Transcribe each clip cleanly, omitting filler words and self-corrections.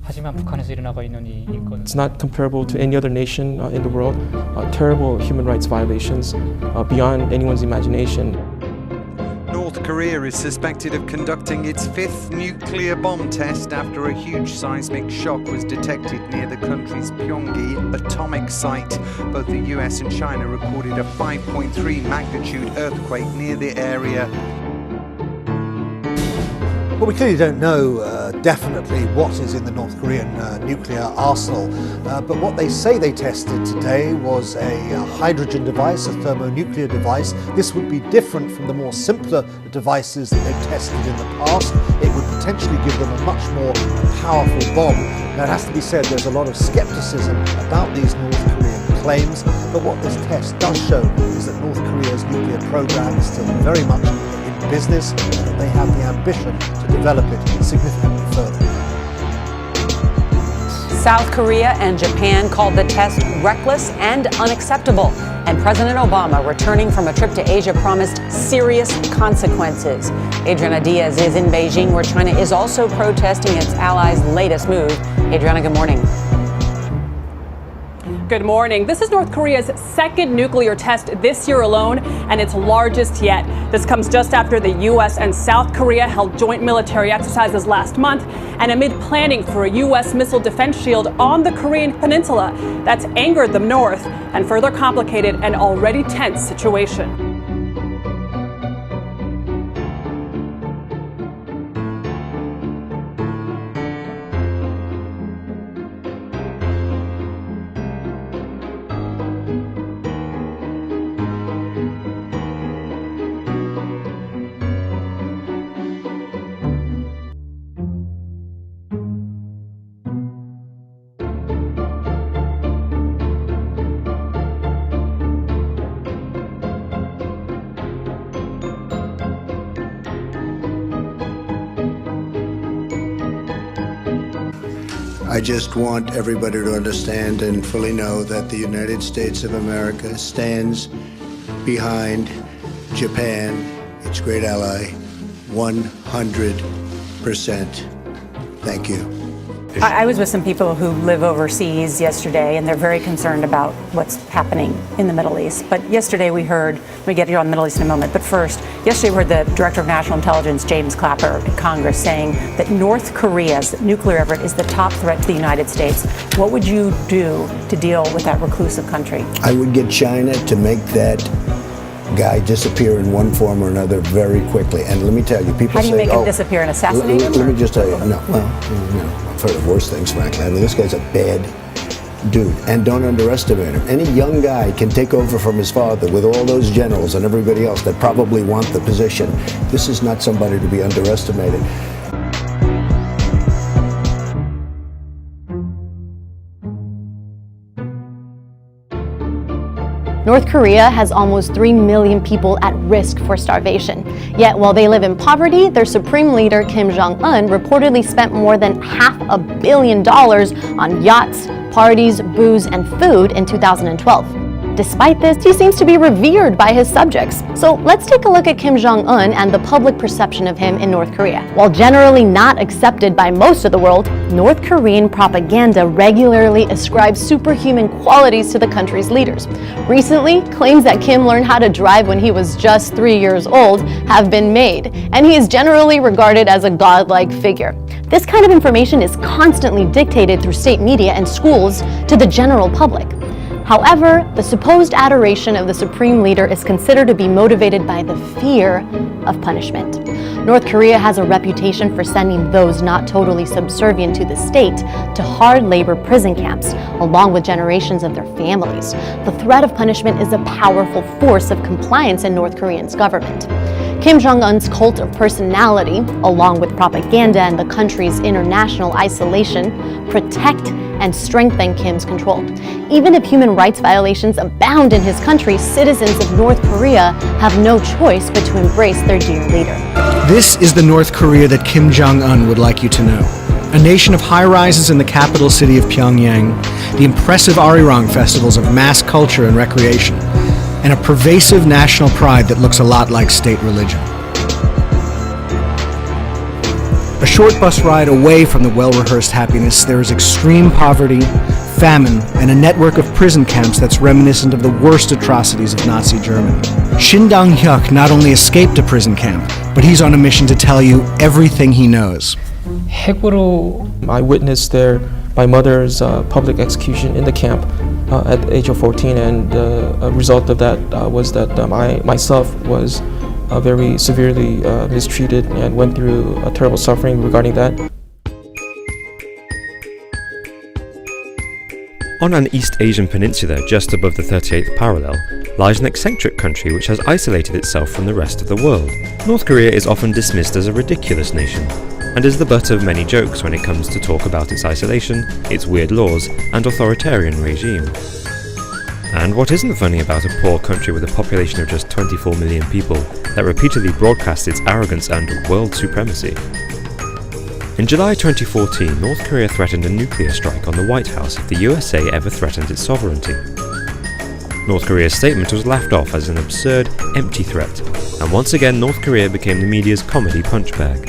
하지만 북한에서 일어나고 있는 이 인권. It's not comparable to any other nation in the world. Terrible human rights violations beyond anyone's imagination. North Korea is suspected of conducting its fifth nuclear bomb test after a huge seismic shock was detected near the country's Pyongyang atomic site. Both the US and China recorded a 5.3 magnitude earthquake near the area. Well, we clearly don't know definitely what is in the North Korean nuclear arsenal, but what they say they tested today was a hydrogen device, a thermonuclear device. This would be different from the more simpler devices that they've tested in the past. It would potentially give them a much more powerful bomb. Now, it has to be said, there's a lot of skepticism about these North Korean claims, but what this test does show is that North Korea's nuclear program is still very much in business, and that they have the ambition to develop it significantly further. South Korea and Japan called the test reckless and unacceptable. And President Obama, returning from a trip to Asia, promised serious consequences. Adriana Diaz is in Beijing, where China is also protesting its allies' latest move. Adriana, good morning. Good morning. This is North Korea's second nuclear test this year alone, and its largest yet. This comes just after the U.S. and South Korea held joint military exercises last month, and amid planning for a U.S. missile defense shield on the Korean peninsula. That's angered the North and further complicated an already tense situation. I just want everybody to understand and fully know that the United States of America stands behind Japan, its great ally, 100%. Thank you. I was with some people who live overseas yesterday, and they're very concerned about what's happening in the Middle East. But yesterday we heard, we get here on the Middle East in a moment, but first, yesterday we heard the Director of National Intelligence, James Clapper, in Congress saying that North Korea's nuclear effort is the top threat to the United States. What would you do to deal with that reclusive country? I would get China to make that guy disappear in one form or another very quickly. And let me tell you, people say, how do you make him disappear and assassinate him? Let me just tell you, no, well, I've heard of worse things, frankly. I mean, this guy's a bad dude, and don't underestimate him. Any young guy can take over from his father with all those generals and everybody else that probably want the position. This is not somebody to be underestimated. North Korea has almost 3 million people at risk for starvation. Yet while they live in poverty, their supreme leader Kim Jong-un reportedly spent more than $500 million on yachts, parties, booze, and food in 2012. Despite this, he seems to be revered by his subjects. So let's take a look at Kim Jong-un and the public perception of him in North Korea. While generally not accepted by most of the world, North Korean propaganda regularly ascribes superhuman qualities to the country's leaders. Recently, claims that Kim learned how to drive when he was just 3 years old have been made, and he is generally regarded as a godlike figure. This kind of information is constantly dictated through state media and schools to the general public. However, the supposed adoration of the supreme leader is considered to be motivated by the fear of punishment. North Korea has a reputation for sending those not totally subservient to the state to hard labor prison camps, along with generations of their families. The threat of punishment is a powerful force of compliance in North Korea's government. Kim Jong-un's cult of personality, along with propaganda and the country's international isolation, protect and strengthen Kim's control. Even if human rights violations abound in his country, citizens of North Korea have no choice but to embrace their dear leader. This is the North Korea that Kim Jong-un would like you to know. A nation of high-rises in the capital city of Pyongyang, the impressive Arirang festivals of mass culture and recreation, and a pervasive national pride that looks a lot like state religion. A short bus ride away from the well-rehearsed happiness, there is extreme poverty, famine, and a network of prison camps that's reminiscent of the worst atrocities of Nazi Germany. Shin Dong-hyuk not only escaped a prison camp, but he's on a mission to tell you everything he knows. 핵으로 I witnessed my mother's public execution in the camp at the age of 14, and a result of that was that I myself was very severely mistreated and went through a terrible suffering regarding that. On an East Asian peninsula just above the 38th parallel lies an eccentric country which has isolated itself from the rest of the world. North Korea is often dismissed as a ridiculous nation, and is the butt of many jokes when it comes to talk about its isolation, its weird laws, and authoritarian regime. And what isn't funny about a poor country with a population of just 24 million people that repeatedly broadcasts its arrogance and world supremacy? In July 2014, North Korea threatened a nuclear strike on the White House if the USA ever threatened its sovereignty. North Korea's statement was laughed off as an absurd, empty threat, and once again North Korea became the media's comedy punchbag.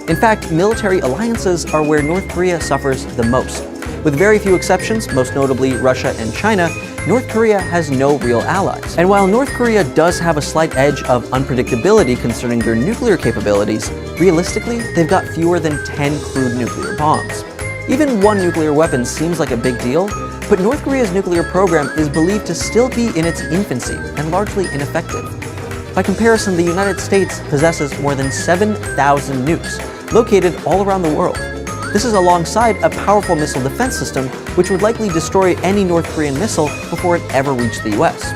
In fact, military alliances are where North Korea suffers the most. With very few exceptions, most notably Russia and China, North Korea has no real allies. And while North Korea does have a slight edge of unpredictability concerning their nuclear capabilities, realistically, they've got fewer than 10 crude nuclear bombs. Even one nuclear weapon seems like a big deal, but North Korea's nuclear program is believed to still be in its infancy and largely ineffective. By comparison, the United States possesses more than 7,000 nukes, located all around the world. This is alongside a powerful missile defense system, which would likely destroy any North Korean missile before it ever reached the US.